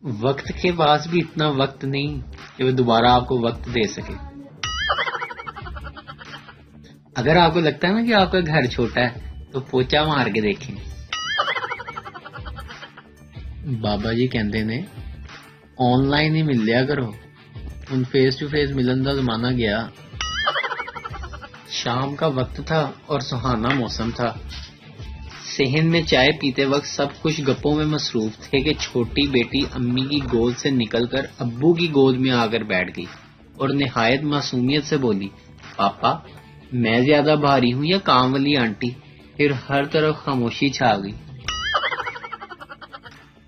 وقت کے پاس بھی اتنا وقت نہیں کہ وہ دوبارہ آپ کو وقت دے سکے. اگر آپ کو لگتا ہے نا کہ آپ کا گھر چھوٹا ہے تو پوچا مار کے دیکھیں. بابا جی کہندے نے آن لائن ہی مل لیا کرو، ان فیس ٹو فیس ملن کا زمانہ گیا. شام کا وقت تھا اور سہانا موسم تھا. صحن میں چائے پیتے وقت سب کچھ گپوں میں مصروف تھے کہ چھوٹی بیٹی امی کی گود سے نکل کر ابو کی گود میں آ کر بیٹھ گئی اور نہایت معصومیت سے بولی، پاپا میں زیادہ بھاری ہوں یا کام والی آنٹی؟ پھر ہر طرف خاموشی چھا گئی.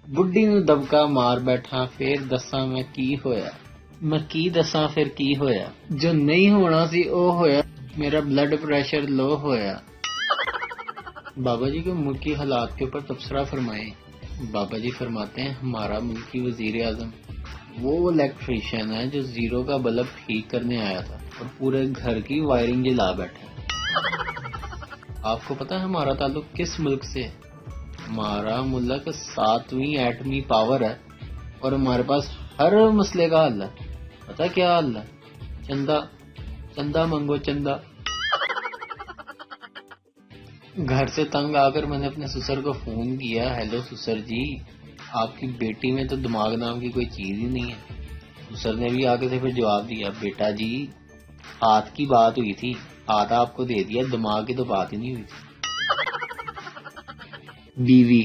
بڈھی نو دبکا مار بیٹھا، پھر دساں میں کی ہویا، میں کی دساں پھر کی ہویا، جو نہیں ہونا سی او ہویا، میرا بلڈ پریشر لو ہویا. بابا جی کو ملکی حالات کے اوپر تبصرہ فرمائیں. بابا جی فرماتے ہیں ہمارا ملکی وزیر اعظم وہ الیکٹریشین ہے جو زیرو کا بلب ٹھیک کرنے آیا تھا اور پورے گھر کی وائرنگ جلا بیٹھا. آپ کو پتا ہے ہمارا تعلق کس ملک سے ہے؟ ہمارا ملک 7ویں ایٹمی پاور ہے اور ہمارے پاس ہر مسئلے کا حل ہے. پتا کیا حل ہے؟ چندہ، چندہ منگو چندہ. گھر سے تنگ آ کر میں نے اپنے سسر کو فون کیا، ہیلو سسر جی، آپ کی بیٹی میں تو دماغ نام کی کوئی چیز ہی نہیں ہے. سسر نے بھی آگے سے پھر جواب دیا، بیٹا جی ہاتھ کی بات ہوئی تھی، ہاتھ آپ کو دے دیا، دماغ کی تو بات ہی نہیں ہوئی تھی. بیوی،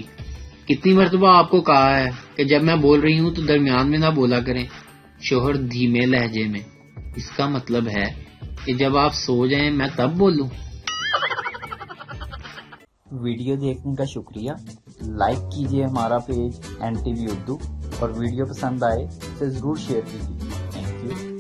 کتنی مرتبہ آپ کو کہا ہے کہ جب میں بول رہی ہوں تو درمیان میں نہ بولا کریں. شوہر دھیمے لہجے میں، اس کا مطلب ہے کہ جب آپ سو جائیں میں تب بولوں. ویڈیو دیکھنے کا شکریہ. لائک کیجیے ہمارا پیج NTV اردو اور ویڈیو پسند آئے تو ضرور شیئر کیجیے. Thank you.